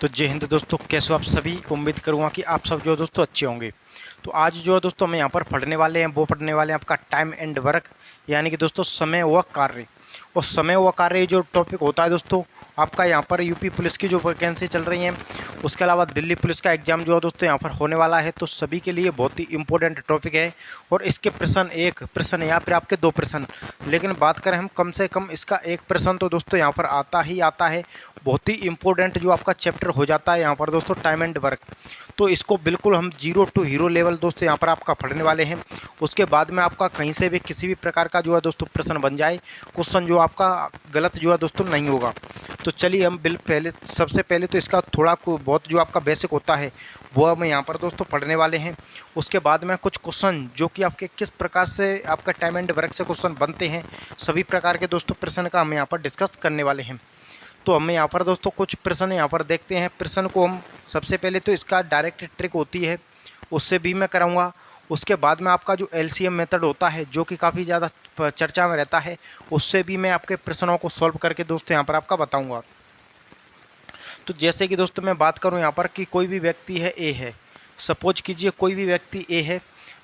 तो जय हिंद दोस्तों, कैसे हो आप सभी। उम्मीद करूँगा कि आप सब जो है दोस्तों अच्छे होंगे। तो आज जो है दोस्तों हम यहाँ पर पढ़ने वाले हैं, वो पढ़ने वाले हैं आपका टाइम एंड वर्क, यानी कि दोस्तों समय व कार्य। और समय व कार्य जो टॉपिक होता है दोस्तों, आपका यहाँ पर यूपी पुलिस की जो वैकेंसी चल रही हैं, उसके अलावा दिल्ली पुलिस का एग्ज़ाम जो है दोस्तों यहाँ पर होने वाला है। तो सभी के लिए बहुत ही इंपॉर्टेंट टॉपिक है। और इसके प्रश्न, एक प्रश्न या फिर आपके दो प्रश्न, लेकिन बात करें हम कम से कम इसका एक प्रश्न तो दोस्तों यहाँ पर आता ही आता है। बहुत ही इंपॉर्टेंट जो आपका चैप्टर हो जाता है यहाँ पर दोस्तों टाइम एंड वर्क। तो इसको बिल्कुल हम 0 टू हीरो लेवल दोस्तों यहाँ पर आपका पढ़ने वाले हैं। उसके बाद में आपका कहीं से भी किसी भी प्रकार का जो है दोस्तों प्रश्न बन जाए, क्वेश्चन जो आपका गलत जो है दोस्तों नहीं होगा। तो चलिए हम सबसे पहले तो इसका थोड़ा बहुत जो आपका बेसिक होता है वो हम यहाँ पर दोस्तों पढ़ने वाले हैं। उसके बाद में कुछ क्वेश्चन जो कि आपके किस प्रकार से आपका टाइम एंड वर्क से क्वेश्चन बनते हैं, सभी प्रकार के दोस्तों प्रश्न का हम यहाँ पर डिस्कस करने वाले हैं। तो हम यहाँ पर दोस्तों कुछ प्रश्न यहाँ पर देखते हैं। प्रश्न को हम सबसे पहले तो इसका डायरेक्ट ट्रिक होती है, उससे भी मैं कराऊंगा। उसके बाद में आपका जो एलसीएम मेथड होता है जो कि काफ़ी ज़्यादा चर्चा में रहता है, उससे भी मैं आपके प्रश्नों को सॉल्व करके दोस्तों यहाँ पर आपका बताऊँगा। तो जैसे कि दोस्तों मैं बात करूँ यहाँ पर कि कोई भी व्यक्ति है ए है, सपोज कीजिए कोई भी व्यक्ति ए है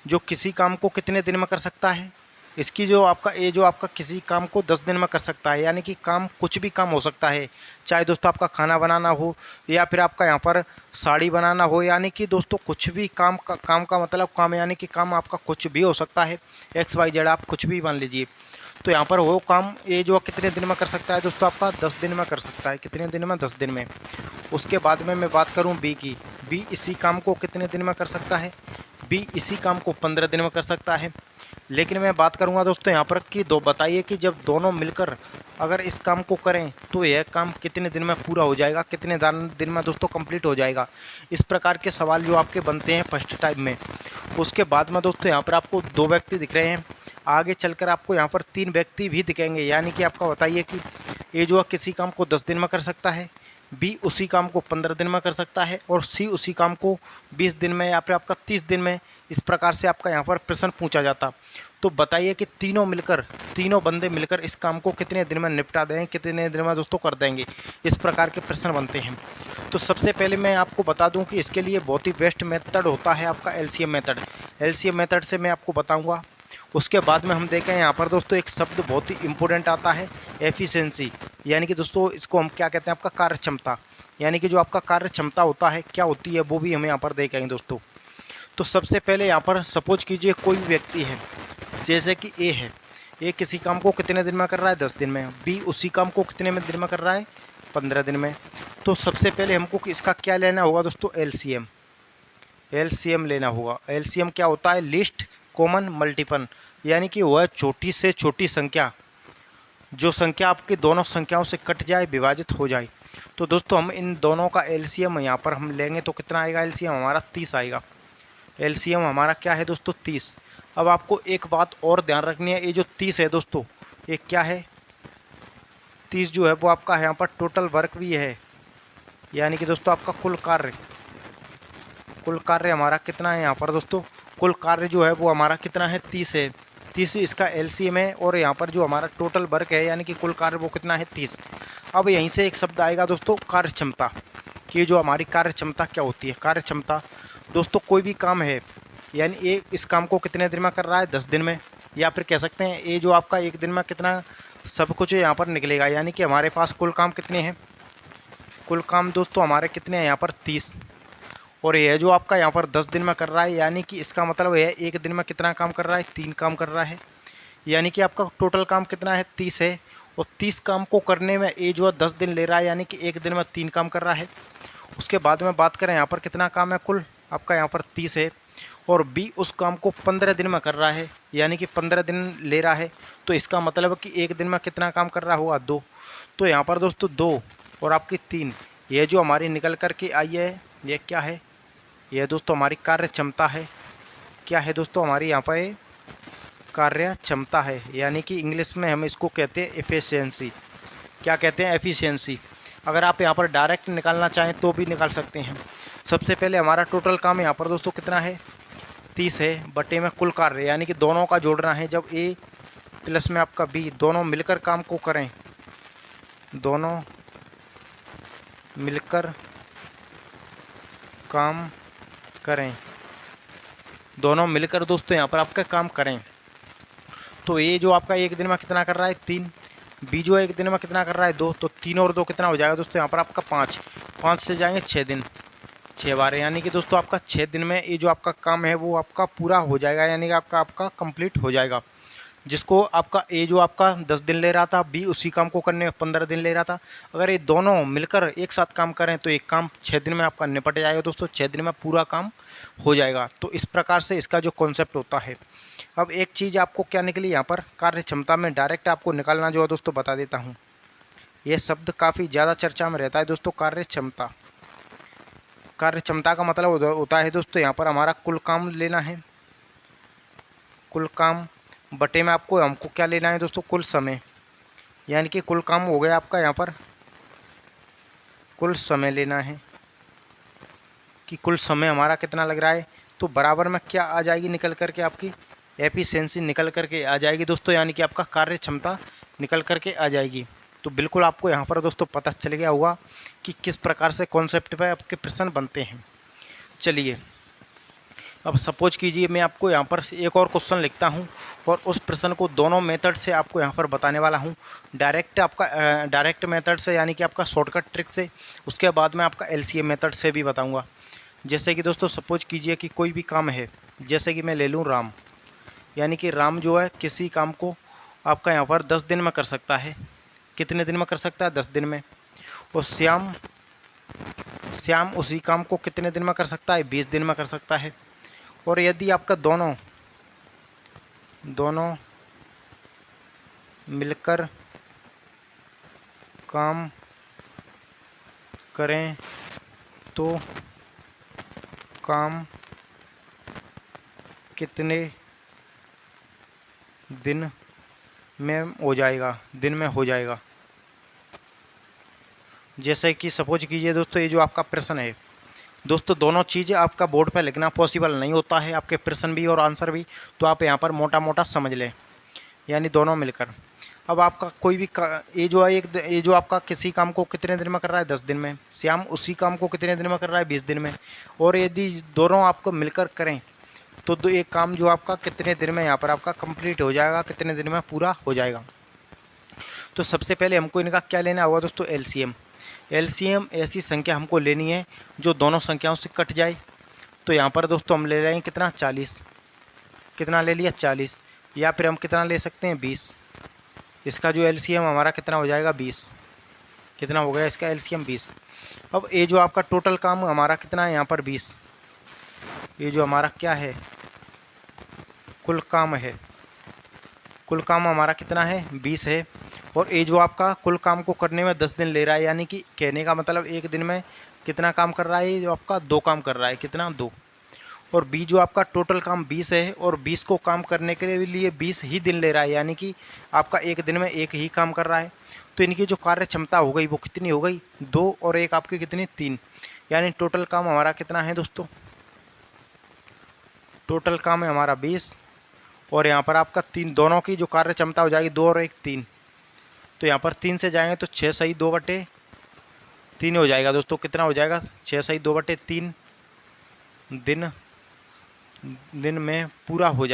जो किसी काम को कितने दिन में कर सकता है। इसकी जो आपका किसी काम को 10 दिन में कर सकता है, यानी कि काम कुछ भी काम हो सकता है। चाहे दोस्तों आपका खाना बनाना हो या फिर आपका यहाँ पर साड़ी बनाना हो, यानी कि दोस्तों कुछ भी काम का मतलब काम, यानी कि काम आपका कुछ भी हो सकता है। XYZ आप कुछ भी मान लीजिए। तो यहाँ पर वो काम ये जो कितने दिन में कर सकता है दोस्तों, आपका 10 दिन में कर सकता है। कितने दिन में? 10 दिन में। उसके बाद में मैं बात करूँ बी की, बी इसी काम को कितने दिन में कर सकता है? बी इसी काम को 15 दिन में कर सकता है। लेकिन मैं बात करूंगा दोस्तों यहाँ पर कि बताइए कि जब दोनों मिलकर अगर इस काम को करें तो यह काम कितने दिन में पूरा हो जाएगा, कितने दिन में दोस्तों कंप्लीट हो जाएगा। इस प्रकार के सवाल जो आपके बनते हैं फर्स्ट टाइम में। उसके बाद में दोस्तों यहाँ पर आपको 2 व्यक्ति दिख रहे हैं, आगे चलकर आपको यहाँ पर 3 व्यक्ति भी दिखेंगे। यानी कि आपका बताइए कि ए जो किसी काम को 10 दिन में कर सकता है, बी उसी काम को 15 दिन में कर सकता है, और सी उसी काम को 20 दिन में या फिर आपका 30 दिन में। इस प्रकार से आपका यहाँ पर प्रश्न पूछा जाता। तो बताइए कि तीनों बंदे मिलकर इस काम को कितने दिन में निपटा देंगे, कितने दिन में दोस्तों कर देंगे। इस प्रकार के प्रश्न बनते हैं। तो सबसे पहले मैं आपको बता दूं कि इसके लिए बहुत ही बेस्ट मेथड होता है आपका एलसीएम मेथड। एलसीएम मेथड से मैं आपको बताऊँगा। उसके बाद में हम देखें यहाँ पर दोस्तों एक शब्द बहुत ही इंपॉर्टेंट आता है, एफिशिएंसी। यानी कि दोस्तों इसको हम क्या कहते हैं, आपका कार्य क्षमता। यानी कि जो आपका कार्य क्षमता होता है क्या होती है, वो भी हम यहाँ पर देखेंगे दोस्तों। तो सबसे पहले यहाँ पर सपोज कीजिए कोई व्यक्ति है, जैसे कि ए है। ए किसी काम को कितने दिन में कर रहा है? 10 दिन में। बी उसी काम को कितने में दिन में कर रहा है? 15 दिन में। तो सबसे पहले हमको इसका क्या लेना होगा दोस्तों? एलसीएम। एलसीएम लेना होगा। एलसीएम क्या होता है? Least common multiple. यानी कि वह छोटी से छोटी संख्या, जो संख्या आपकी दोनों संख्याओं से कट जाए, विभाजित हो जाए। तो दोस्तों हम इन दोनों का एलसीएम यहाँ पर हम लेंगे तो कितना आएगा? एलसीएम हमारा 30 आएगा। एलसीएम हमारा क्या है दोस्तों? 30। अब आपको एक बात और ध्यान रखनी है, ये जो 30 है दोस्तों, ये क्या है? 30 जो है वो आपका यहाँ पर टोटल वर्क भी है। यानी कि दोस्तों आपका कुल कार्य हमारा कितना है यहाँ पर दोस्तों? कुल कार्य जो है वो हमारा कितना है? 30 है। 30 इसका एलसीएम है। और यहाँ पर जो हमारा टोटल वर्क है यानी कि कुल कार्य वो कितना है? 30। अब यहीं से एक शब्द आएगा दोस्तों, कार्य क्षमता। कि जो हमारी कार्य क्षमता क्या होती है? कार्य क्षमता दोस्तों कोई भी काम है, यानी ये इस काम को कितने दिन में कर रहा है? 10 दिन में। या फिर कह सकते हैं ये जो आपका एक दिन में कितना सब कुछ यहाँ पर निकलेगा। यानी कि हमारे पास कुल काम कितने हैं? कुल काम दोस्तों हमारे कितने हैं यहाँ पर? 30। और यह जो आपका यहाँ पर 10 दिन में कर रहा है, यानी कि इसका मतलब है एक दिन में कितना काम कर रहा है? 3 काम कर रहा है। यानी कि आपका टोटल काम कितना है? 30 है। और 30 काम को करने में ये जो 10 दिन ले रहा है, यानी कि एक दिन में 3 काम कर रहा है। उसके बाद में बात करें यहाँ पर कितना काम है? कुल आपका यहाँ पर 30 है। और बी उस काम को 15 दिन में कर रहा है, यानी कि 15 दिन ले रहा है। तो इसका मतलब कि एक दिन में कितना काम कर रहा होगा? 2। तो यहाँ पर दोस्तों 2 और आपकी 3, ये जो हमारी निकल कर के आई है, ये क्या है? यह दोस्तों हमारी कार्य क्षमता है। क्या है दोस्तों? हमारी यहाँ पर कार्य क्षमता है। यानी कि इंग्लिश में हम इसको कहते हैं एफिशिएंसी। क्या कहते हैं? एफिशिएंसी। अगर आप यहाँ पर डायरेक्ट निकालना चाहें तो भी निकाल सकते हैं। सबसे पहले हमारा टोटल काम यहाँ पर दोस्तों कितना है? 30 है, बटे में कुल कार्य, यानी कि दोनों का जोड़ना है। जब ए प्लस में आपका बी दोनों मिलकर काम को करें, दोनों मिलकर काम करें, दोनों मिलकर दोस्तों यहाँ पर आपका काम करें। तो ए जो आपका एक दिन में कितना कर रहा है 3, बी जो एक दिन में कितना कर रहा है 2, तो 3 और 2 कितना हो जाएगा दोस्तों यहाँ पर आपका 5, 5 से जाएंगे 6 दिन, 6 बार, यानी कि दोस्तों आपका 6 दिन में ये जो आपका काम है वो आपका पूरा हो जाएगा, यानी कि आपका कंप्लीट हो जाएगा। जिसको आपका ए जो आपका 10 दिन ले रहा था, बी उसी काम को करने में 15 दिन ले रहा था, अगर ये दोनों मिलकर एक साथ काम करें तो एक काम 6 दिन में आपका निपट जाएगा दोस्तों, 6 दिन में पूरा काम हो जाएगा। तो इस प्रकार से इसका जो कॉन्सेप्ट होता है। अब एक चीज़ आपको क्या निकली यहाँ पर, कार्य क्षमता में डायरेक्ट आपको निकालना जो है दोस्तों बता देता हूँ। ये शब्द काफ़ी ज़्यादा चर्चा में रहता है दोस्तों, कार्य क्षमता। कार्य क्षमता का मतलब होता है दोस्तों यहाँ पर हमारा कुल काम लेना है, कुल काम बटे में आपको हमको क्या लेना है दोस्तों, कुल समय, यानी कि कुल काम हो गया आपका यहाँ पर कुल समय लेना है कि कुल समय हमारा कितना लग रहा है। तो बराबर में क्या आ जाएगी निकल करके, आपकी एफिशिएंसी निकल करके आ जाएगी दोस्तों, यानी कि आपका कार्य क्षमता निकल करके आ जाएगी। तो बिल्कुल आपको यहाँ पर दोस्तों पता चल गया होगा कि किस प्रकार से कॉन्सेप्ट पे आपके प्रश्न बनते हैं। चलिए अब सपोज कीजिए मैं आपको यहाँ पर एक और क्वेश्चन लिखता हूँ और उस प्रश्न को दोनों मेथड से आपको यहाँ पर बताने वाला हूँ। डायरेक्ट मेथड से, यानी कि आपका शॉर्टकट ट्रिक से, उसके बाद में आपका एलसीएम मेथड से भी बताऊँगा। जैसे कि दोस्तों सपोज कीजिए कि कोई भी काम है, जैसे कि मैं ले लूँ राम, यानी कि राम जो है किसी काम को आपका यहाँ पर 10 दिन में कर सकता है। कितने दिन में कर सकता है, 10 दिन में। और श्याम उसी काम को कितने दिन में कर सकता है, 20 दिन में कर सकता है। और यदि आपका दोनों मिलकर काम करें तो काम कितने दिन में हो जाएगा। जैसे कि सपोज कीजिए दोस्तों, ये जो आपका प्रश्न है दोस्तों, दोनों चीज़ें आपका बोर्ड पर लिखना पॉसिबल नहीं होता है, आपके प्रश्न भी और आंसर भी। तो आप यहाँ पर मोटा मोटा समझ लें, यानी दोनों मिलकर। अब आपका कोई भी ये जो आपका किसी काम को कितने दिन में कर रहा है, 10 दिन में। श्याम उसी काम को कितने दिन में कर रहा है, 20 दिन में। और यदि दोनों आपको मिलकर करें तो एक काम जो आपका कितने दिन में यहाँ पर आपका कंप्लीट हो जाएगा, कितने दिन में पूरा हो जाएगा। तो सबसे पहले हमको इनका क्या लेना होगा दोस्तों, एलसीएम ऐसी संख्या हमको लेनी है जो दोनों संख्याओं से कट जाए। तो यहाँ पर दोस्तों हम ले रहे हैं कितना, 40। कितना ले लिया, 40। या फिर हम कितना ले सकते हैं, 20। इसका जो एलसीएम हमारा कितना हो जाएगा, 20। कितना हो गया इसका एलसीएम, 20। अब ये जो आपका टोटल काम हमारा कितना है यहाँ पर, 20। ये जो हमारा क्या है, कुल काम है, कुल काम हमारा कितना है, 20 है। और ये जो आपका कुल काम को करने में 10 दिन ले रहा है, यानी कि कहने का मतलब एक दिन में कितना काम कर रहा है, ये जो आपका 2 काम कर रहा है, कितना, 2। और बी जो आपका टोटल काम 20 है और 20 को काम करने के लिए 20 ही दिन ले रहा है, यानी कि आपका एक दिन में एक ही काम कर रहा है। तो इनकी जो कार्य क्षमता हो गई वो कितनी हो गई, 2 और 1 आपकी कितनी, 3। यानी टोटल काम हमारा कितना है दोस्तों, टोटल काम है हमारा 20। और यहाँ पर आपका 3, दोनों की जो कार्य क्षमता हो जाएगी 2 और 1, 3। तो यहाँ पर 3 से जाएंगे तो 6 सही 2/3 हो जाएगा दोस्तों। कितना हो जाएगा, 6 सही 2/3 दिन में पूरा हो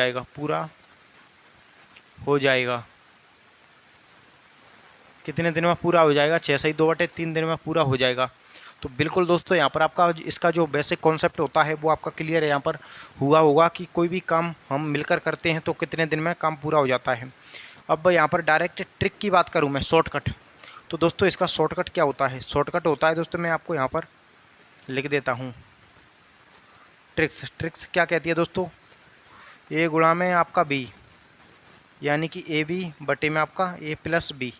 जाएगा। कितने दिन में पूरा हो जाएगा, 6 सही 2/3 दिन में पूरा हो जाएगा। तो बिल्कुल दोस्तों यहाँ पर आपका इसका जो बेसिक कॉन्सेप्ट होता है वो आपका क्लियर है। यहाँ पर हुआ होगा कि कोई भी काम हम मिलकर करते हैं तो कितने दिन में काम पूरा हो जाता है। अब यहाँ पर डायरेक्ट ट्रिक की बात करूँ मैं, शॉर्टकट, तो दोस्तों इसका शॉर्टकट क्या होता है, शॉर्टकट होता है दोस्तों, मैं आपको यहाँ पर लिख देता हूँ। ट्रिक्स क्या कहती है दोस्तों, ए गुणा में आपका बी, यानी कि ए बी बटे में आपका ए प्लस बी।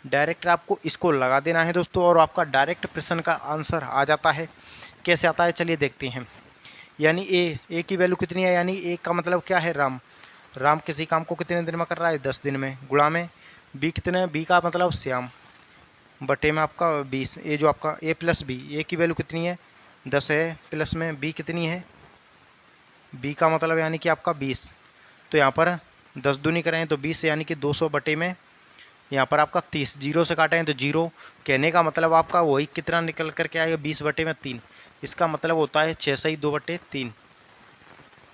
डायरेक्ट आपको इसको लगा देना है दोस्तों और आपका डायरेक्ट प्रश्न का आंसर आ जाता है। कैसे आता है चलिए देखते हैं। यानी ए की वैल्यू कितनी है, यानी ए का मतलब क्या है, राम किसी काम को कितने दिन में कर रहा है, 10 दिन में। गुणा में बी कितने, बी का मतलब श्याम, बटे में आपका 20। ए जो आपका ए प्लस बी, ए की वैल्यू कितनी है, 10 है, प्लस में बी कितनी है, बी का मतलब यानी कि आपका 20। तो यहाँ पर 10 दूनी करें तो 20, यानी कि 200 बटे में यहाँ पर आपका 30। 0 से काटें तो 0, कहने का मतलब आपका वही कितना निकल करके आएगा, 20/3। इसका मतलब होता है 6 सही 2/3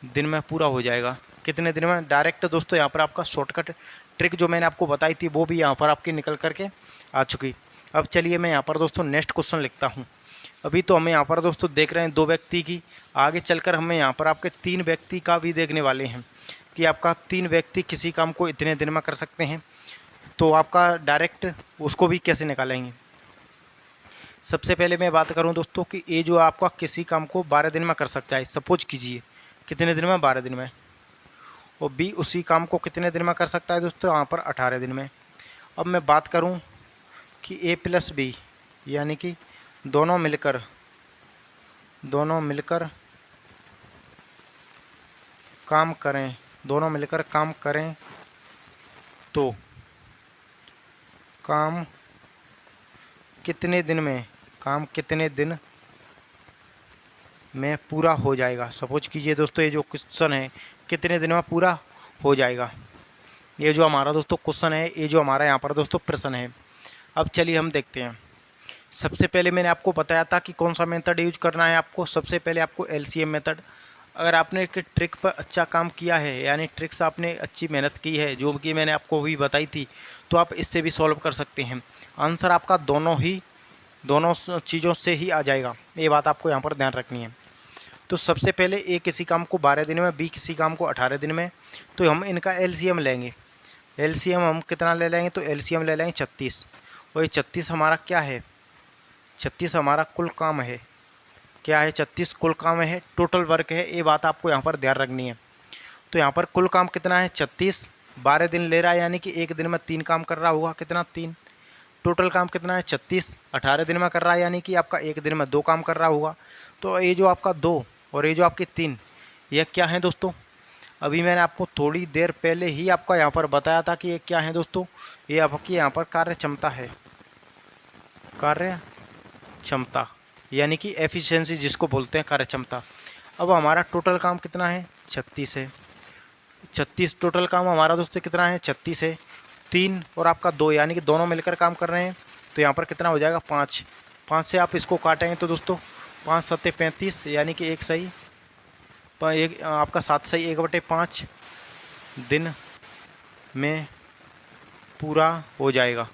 दिन में पूरा हो जाएगा। कितने दिन में? डायरेक्ट दोस्तों यहाँ पर आपका शॉर्टकट ट्रिक जो मैंने आपको बताई थी वो भी यहाँ पर आपकी निकल करके आ चुकी। अब चलिए मैं यहाँ पर दोस्तों नेक्स्ट क्वेश्चन लिखता हूँ। अभी तो हमें यहाँ पर दोस्तों देख रहे हैं 2 व्यक्ति की, आगे चलकर हमें यहाँ पर आपके 3 व्यक्ति का भी देखने वाले हैं कि आपका 3 व्यक्ति किसी काम को इतने दिन में कर सकते हैं। तो आपका डायरेक्ट उसको भी कैसे निकालेंगे। सबसे पहले मैं बात करूं दोस्तों कि ए जो आपका किसी काम को 12 दिन में कर सकता है, सपोज कीजिए कितने दिन में? 12 दिन में। और बी उसी काम को कितने दिन में कर सकता है दोस्तों? यहाँ पर 18 दिन में। अब मैं बात करूं कि ए प्लस बी यानी कि दोनों मिलकर काम करें, दोनों मिलकर काम करें तो काम कितने दिन में, काम कितने दिन में पूरा हो जाएगा। सपोज कीजिए दोस्तों ये जो क्वेश्चन है कितने दिन में पूरा हो जाएगा, ये जो हमारा दोस्तों क्वेश्चन है, ये जो हमारा यहाँ पर दोस्तों प्रश्न है। अब चलिए हम देखते हैं। सबसे पहले मैंने आपको बताया था कि कौन सा मेथड यूज करना है आपको। सबसे पहले आपको एलसीएम मेथड, अगर आपने एक ट्रिक पर अच्छा काम किया है यानी ट्रिक्स आपने अच्छी मेहनत की है जो कि मैंने आपको भी बताई थी, तो आप इससे भी सॉल्व कर सकते हैं। आंसर आपका दोनों चीज़ों से ही आ जाएगा, ये बात आपको यहाँ पर ध्यान रखनी है। तो सबसे पहले ए किसी काम को 12 दिन में, बी किसी काम को 18 दिन में, तो हम इनका एलसीएम लेंगे। एलसीएम हम कितना ले लेंगे? तो एलसीएम ले लेंगे 36। और ये 36 हमारा क्या है? 36 हमारा कुल काम है। क्या है? 36 कुल काम है, टोटल वर्क है, ये बात आपको यहाँ पर ध्यान रखनी है। तो यहाँ पर कुल काम कितना है? 36, 12 दिन ले रहा है यानी कि एक दिन में 3 काम कर रहा होगा। कितना? 3। टोटल काम कितना है? 36, 18 दिन में कर रहा है यानी कि आपका एक दिन में 2 काम कर रहा होगा। तो ये जो आपका 2 और ये जो आपके 3, ये क्या है दोस्तों? अभी मैंने आपको थोड़ी देर पहले ही आपका यहाँ पर बताया था कि ये क्या है दोस्तों? ये आपकी यहाँ पर कार्य क्षमता है, कार्य क्षमता यानी कि एफिशिएंसी जिसको बोलते हैं, कार्य क्षमता। अब हमारा टोटल काम कितना है? 36 है। 36 टोटल काम हमारा दोस्तों कितना है? 36 है। 3 और आपका 2 यानी कि दोनों मिलकर काम कर रहे हैं, तो यहाँ पर कितना हो जाएगा? 5। 5 से आप इसको काटेंगे तो दोस्तों 5 7 35 यानी कि एक सही एक आपका 7 सही 1/5 दिन में पूरा हो जाएगा।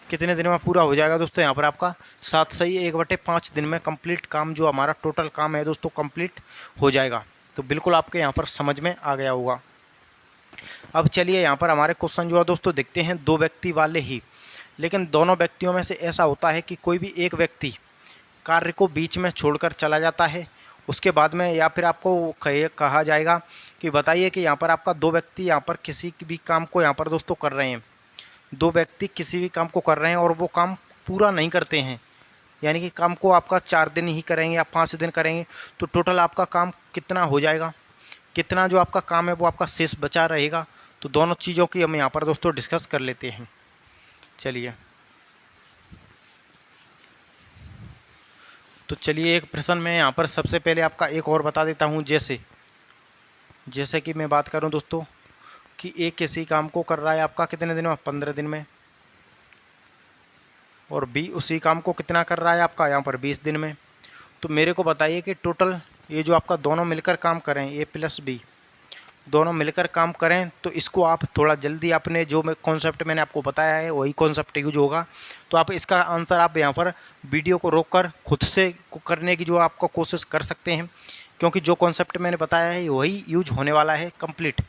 कितने दिन में पूरा हो जाएगा दोस्तों? यहाँ पर आपका 7 सही 1/5 दिन में कंप्लीट काम जो हमारा टोटल काम है दोस्तों कंप्लीट हो जाएगा। तो बिल्कुल आपके यहाँ पर समझ में आ गया होगा। अब चलिए यहाँ पर हमारे क्वेश्चन जो है दोस्तों देखते हैं 2 व्यक्ति वाले ही, लेकिन दोनों व्यक्तियों में से ऐसा होता है कि कोई भी एक व्यक्ति कार्य को बीच में छोड़कर चला जाता है। उसके बाद में या फिर आपको कहा जाएगा कि बताइए कि यहाँ पर आपका 2 व्यक्ति यहाँ पर किसी भी काम को यहाँ पर दोस्तों कर रहे हैं। 2 व्यक्ति किसी भी काम को कर रहे हैं और वो काम पूरा नहीं करते हैं, यानी कि काम को आपका 4 दिन ही करेंगे या 5 दिन करेंगे, तो टोटल आपका काम कितना हो जाएगा? कितना जो आपका काम है वो आपका शेष बचा रहेगा। तो दोनों चीज़ों की हम यहाँ पर दोस्तों डिस्कस कर लेते हैं। चलिए तो चलिए एक प्रश्न में यहाँ पर सबसे पहले आपका एक और बता देता हूँ। जैसे कि मैं बात करूँ दोस्तों कि एक किसी काम को कर रहा है आपका कितने दिन में? 15 दिन में। और बी उसी काम को कितना कर रहा है आपका? यहाँ पर 20 दिन में। तो मेरे को बताइए कि टोटल ये जो आपका दोनों मिलकर काम करें, ए प्लस बी दोनों मिलकर काम करें, तो इसको आप थोड़ा जल्दी आपने जो कॉन्सेप्ट मैंने आपको बताया है वही कॉन्सेप्ट यूज होगा। तो आप इसका आंसर आप यहाँ पर वीडियो को रोककर खुद से करने की जो आपको कोशिश कर सकते हैं, क्योंकि जो कॉन्सेप्ट मैंने बताया है वही यूज होने वाला है कंप्लीट।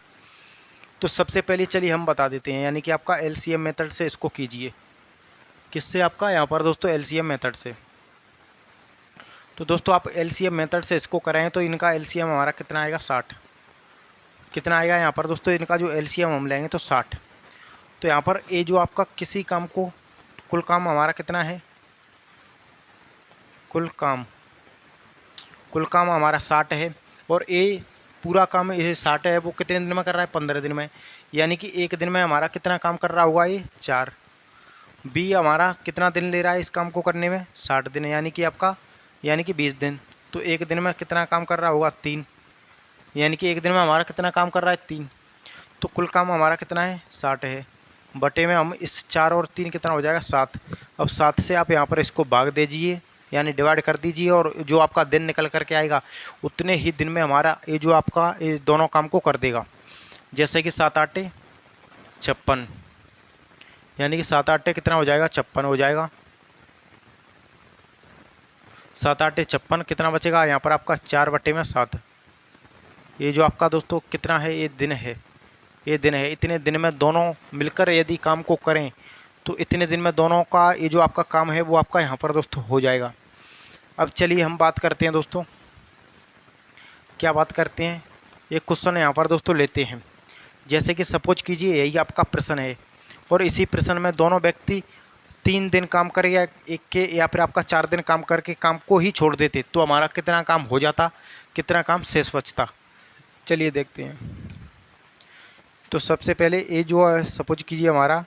तो सबसे पहले चलिए हम बता देते हैं, यानी कि आपका एलसीएम मेथड से इसको कीजिए। किससे? आपका यहाँ पर दोस्तों एलसीएम मेथड से। तो दोस्तों आप एलसीएम मेथड से इसको करें तो इनका एलसीएम हमारा कितना आएगा? 60। कितना आएगा यहाँ पर दोस्तों? इनका जो एलसीएम हम लेंगे तो 60। तो यहाँ पर ए जो आपका किसी काम को कुल काम हमारा कितना है? कुल काम हमारा 60 है। और ए पूरा काम ये 60 है, वो कितने दिन में कर रहा है? 15 दिन में। यानी कि एक दिन में हमारा कितना काम कर रहा होगा? ये 4। बी हमारा कितना दिन ले रहा है इस काम को करने में? 60 दिन, यानी कि 20 दिन। तो एक दिन में कितना काम कर रहा होगा? 3। यानी कि एक दिन में हमारा कितना काम कर रहा है? 3। तो कुल काम हमारा कितना है? 60 है। बटे में हम इस 4 और 3 कितना हो जाएगा? 7। अब 7 से आप यहाँ पर इसको भाग दीजिए यानी डिवाइड कर दीजिए और जो आपका दिन निकल करके आएगा उतने ही दिन में हमारा ये जो आपका ये दोनों काम को कर देगा। जैसे कि 7 आटे 56, यानी कि 7 आटे कितना हो जाएगा 56 हो जाएगा। 7 आटे 56 कितना बचेगा यहाँ पर आपका 4/7। ये जो आपका दोस्तों कितना है ये दिन है, ये दिन है। इतने दिन में दोनों मिलकर यदि काम को करें तो इतने दिन में दोनों का ये जो आपका काम है वो आपका यहाँ पर दोस्तों हो जाएगा। अब चलिए हम बात करते हैं दोस्तों, क्या बात करते हैं, एक क्वेश्चन यहाँ पर दोस्तों लेते हैं। जैसे कि सपोज कीजिए यही आपका प्रश्न है और इसी प्रश्न में दोनों व्यक्ति 3 दिन काम करे या एक के या फिर आपका 4 दिन काम करके काम को ही छोड़ देते तो हमारा कितना काम हो जाता, कितना काम शेष बचता, चलिए देखते हैं। तो सबसे पहले ये जो है सपोज कीजिए हमारा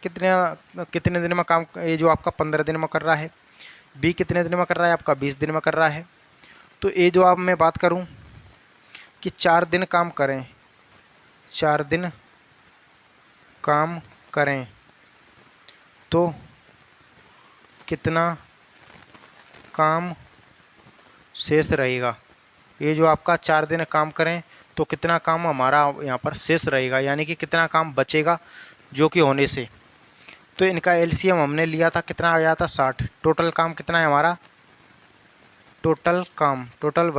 कितने दिन में काम, ये जो आपका 15 दिन में कर रहा है, बी कितने दिन में कर रहा है आपका 20 दिन में कर रहा है। तो ये जो आप मैं बात करूं कि 4 दिन काम करें, 4 दिन काम करें तो कितना काम शेष रहेगा। ये जो आपका 4 दिन काम करें तो कितना काम हमारा यहाँ पर शेष रहेगा, यानी कि कितना काम बचेगा जो कि होने से। तो इनका एलसीएम हमने लिया था, कितना आया था 60। टोटल काम कितना है हमारा, टोटल काम, टोटल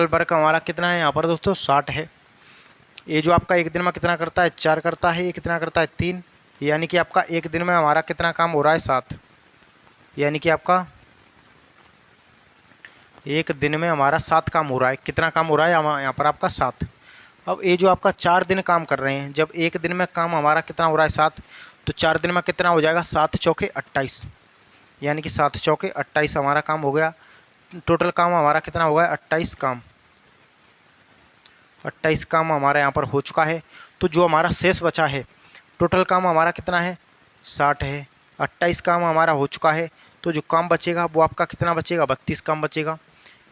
वर्क हमारा कितना है यहाँ पर दोस्तों 60 है। ये जो आपका एक दिन में कितना करता है 4 करता है, ये कितना करता है 3, यानी कि आपका एक दिन में हमारा कितना काम हो रहा है 7, यानी कि आपका एक दिन में हमारा 7 काम हो रहा है। कितना काम हो रहा है यहाँ पर आपका 7। अब ये जो आपका 4 दिन काम कर रहे हैं, जब एक दिन में काम हमारा कितना हो रहा है 7, तो 4 दिन में कितना हो जाएगा 7 चौके 28, यानी कि 7 चौके 28 हमारा काम हो गया। टोटल काम हमारा कितना हो गया 28 काम, 28 काम हमारा यहाँ पर हो चुका है। तो जो हमारा शेष बचा है, टोटल काम हमारा कितना है 60 है, 28 काम हमारा हो चुका है, तो जो काम बचेगा वो आपका कितना बचेगा 32 काम बचेगा।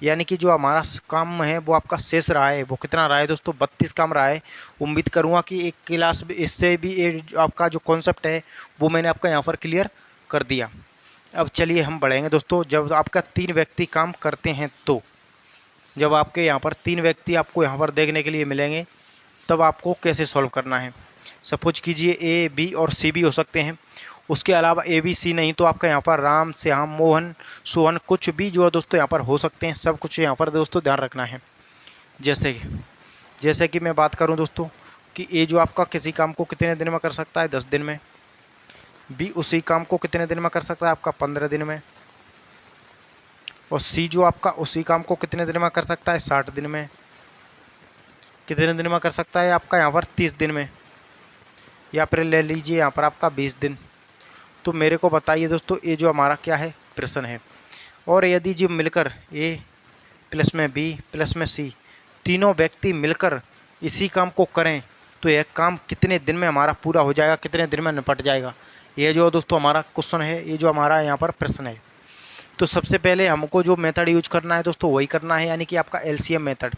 यानी कि जो हमारा काम है वो आपका शेष रहा है, वो कितना रहा है दोस्तों 32 काम रहा है। उम्मीद करूँगा कि एक क्लास इससे भी आपका जो कॉन्सेप्ट है वो मैंने आपका यहाँ पर क्लियर कर दिया। अब चलिए हम बढ़ेंगे दोस्तों। जब आपका 3 व्यक्ति काम करते हैं, तो जब आपके यहाँ पर 3 व्यक्ति आपको यहाँ पर देखने के लिए मिलेंगे तब आपको कैसे सॉल्व करना है। सपोज कीजिए ए बी और सी भी हो सकते हैं, उसके अलावा ए बी सी नहीं तो आपका यहाँ पर राम श्याम मोहन सोहन कुछ भी जो है दोस्तों यहाँ पर हो सकते हैं। सब कुछ यहाँ पर दोस्तों ध्यान रखना है। जैसे कि मैं बात करूँ दोस्तों कि ए जो आपका किसी काम को कितने दिन में कर सकता है 10 दिन में, बी उसी काम को कितने दिन में कर सकता है आपका 15 दिन में, और सी जो आपका उसी काम को कितने दिन में कर सकता है 60 दिन में। कितने दिन में कर सकता है आपका यहाँ पर 30 दिन में, या फिर ले लीजिए यहाँ पर आपका 20 दिन। तो मेरे को बताइए दोस्तों ये जो हमारा क्या है प्रश्न है। और यदि जो मिलकर ए प्लस में बी प्लस में सी तीनों व्यक्ति मिलकर इसी काम को करें तो यह काम कितने दिन में हमारा पूरा हो जाएगा, कितने दिन में निपट जाएगा। ये जो दोस्तों हमारा क्वेश्चन है, ये जो हमारा यहाँ पर प्रश्न है। तो सबसे पहले हमको जो मेथड यूज करना है दोस्तों वही करना है, यानी कि आपका एलसीएम मेथड।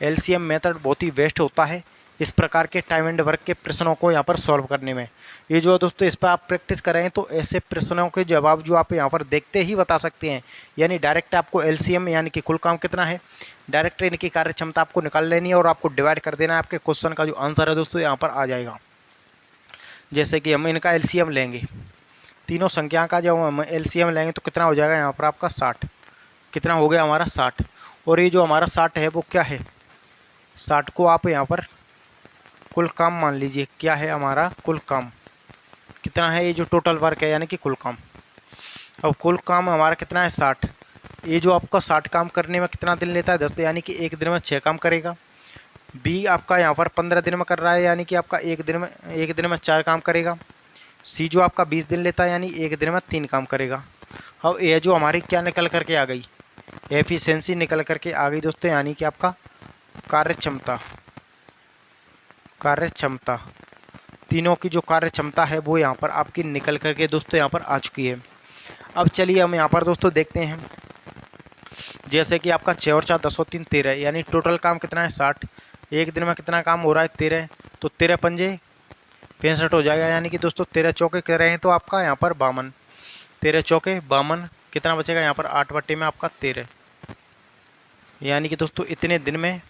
एलसीएम मेथड बहुत ही बेस्ट होता है इस प्रकार के टाइम एंड वर्क के प्रश्नों को यहाँ पर सॉल्व करने में। ये जो दोस्तों इस पर आप प्रैक्टिस करें तो ऐसे प्रश्नों के जवाब जो आप यहाँ पर देखते ही बता सकते हैं। यानी डायरेक्ट आपको एलसीएम यानी कि कुल काम कितना है, डायरेक्ट इनकी कार्य क्षमता आपको निकाल लेनी है और आपको डिवाइड कर देना है। आपके क्वेश्चन का जो आंसर है दोस्तों यहाँ पर आ जाएगा। जैसे कि हम इनका एलसीएम लेंगे, तीनों संख्या का जब हम एलसीएम लेंगे तो कितना हो जाएगा यहाँ पर आपका 60। कितना हो गया हमारा 60। और ये जो हमारा 60 है वो क्या है, 60 को आप यहाँ पर कुल काम मान लीजिए। क्या है हमारा कुल काम कितना है, ये जो टोटल वर्क है यानी कि कुल काम। अब कुल काम हमारा कितना है 60। ये जो आपका 60 काम करने में कितना दिन लेता है 10, यानी कि एक दिन में 6 काम करेगा। बी आपका यहाँ पर 15 दिन में कर रहा है, यानी कि आपका एक दिन में 4 काम करेगा। सी जो आपका 20 दिन लेता है यानी एक दिन में 3 काम करेगा। अब ये जो हमारी क्या निकल करके आ गई, एफिशिएंसी निकल करके आ गई दोस्तों, यानी कि आपका कार्य क्षमता तीनों की जो कार्य क्षमता है वो यहाँ पर आपकी निकल करके दोस्तों यहाँ पर आ चुकी है। अब चलिए हम यहाँ पर दोस्तों देखते हैं। जैसे कि आपका 6 और 4 10 और 3 13, यानी टोटल काम कितना है 60। एक दिन में कितना काम हो रहा है 13, तो 13 पंजे 65 हो जाएगा। यानी कि दोस्तों 13 चौके कर रहे हैं तो आपका यहाँ पर 52। 13 चौके 52, कितना बचेगा यहाँ पर 8 बटे में आपका 13, यानी कि दोस्तों इतने दिन में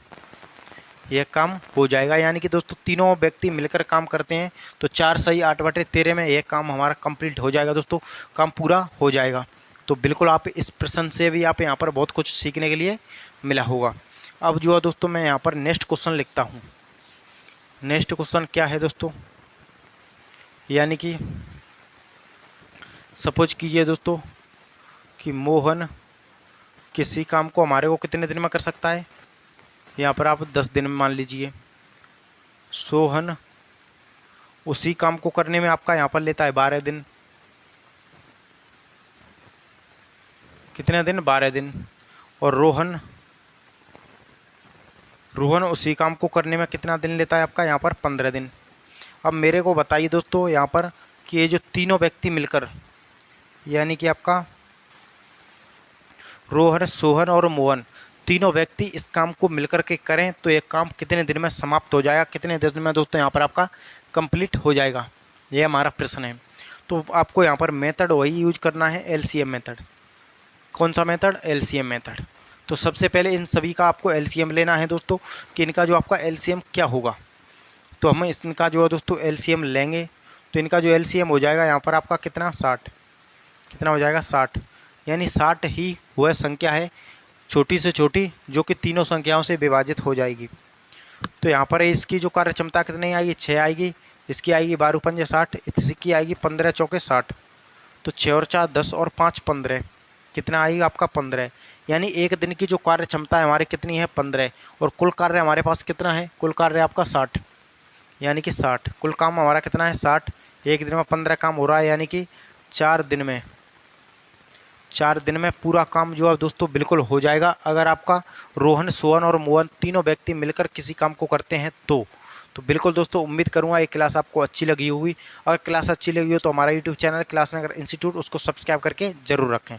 यह काम हो जाएगा। यानी कि दोस्तों तीनों व्यक्ति मिलकर काम करते हैं तो 4 सही 8 बटे 13 में यह काम हमारा कंप्लीट हो जाएगा दोस्तों, काम पूरा हो जाएगा। तो बिल्कुल आप इस प्रश्न से भी आप यहाँ पर बहुत कुछ सीखने के लिए मिला होगा। अब जो है दोस्तों मैं यहाँ पर नेक्स्ट क्वेश्चन लिखता हूँ। नेक्स्ट क्वेश्चन क्या है दोस्तों, यानी कि सपोज कीजिए दोस्तों कि मोहन किसी काम को हमारे को कितने दिन में कर सकता है, यहाँ पर आप 10 दिन में मान लीजिए। सोहन उसी काम को करने में आपका यहाँ पर लेता है 12 दिन, कितने दिन 12 दिन। और रोहन उसी काम को करने में कितना दिन लेता है आपका यहाँ पर 15 दिन। अब मेरे को बताइए दोस्तों यहाँ पर कि ये जो तीनों व्यक्ति मिलकर, यानी कि आपका रोहन, सोहन और मोहन, तीनों व्यक्ति इस काम को मिलकर के करें तो ये काम कितने दिन में समाप्त हो जाएगा, कितने दिन में दोस्तों यहाँ पर आपका कंप्लीट हो जाएगा, ये हमारा प्रश्न है। तो आपको यहाँ पर मेथड वही यूज करना है, एलसीएम मेथड। कौन सा मेथड, एलसीएम मेथड। तो सबसे पहले इन सभी का आपको एलसीएम लेना है दोस्तों कि इनका जो आपका एलसीएम क्या होगा। तो हम इनका जो है दोस्तों एलसीएम लेंगे तो इनका जो एलसीएम हो जाएगा यहाँ पर आपका कितना 60, कितना हो जाएगा 60, यानी 60 ही वह संख्या है छोटी से छोटी जो कि तीनों संख्याओं से विभाजित हो जाएगी। तो यहाँ पर इसकी जो कार्य क्षमता कितनी आएगी, 6 आएगी, इसकी आएगी 12 पंजे 60, इसकी आएगी 15 चौके 60। तो 6 और 4 10 और 5 15, कितना आएगी आपका 15, यानी एक दिन की जो कार्य क्षमता है हमारी कितनी है 15, और कुल कार्य हमारे पास कितना है, कुल कार्य आपका 60, यानी कि 60, कुल काम हमारा कितना है 60। एक दिन में 15 काम हो रहा है, यानी कि 4 दिन में पूरा काम जो है दोस्तों बिल्कुल हो जाएगा। अगर आपका रोहन, सोहन और मोहन तीनों व्यक्ति मिलकर किसी काम को करते हैं तो बिल्कुल दोस्तों उम्मीद करूंगा ये क्लास आपको अच्छी लगी होगी। अगर क्लास अच्छी लगी हो तो हमारा यूट्यूब चैनल क्लास नगर इंस्टीट्यूट उसको सब्सक्राइब करके ज़रूर रखें।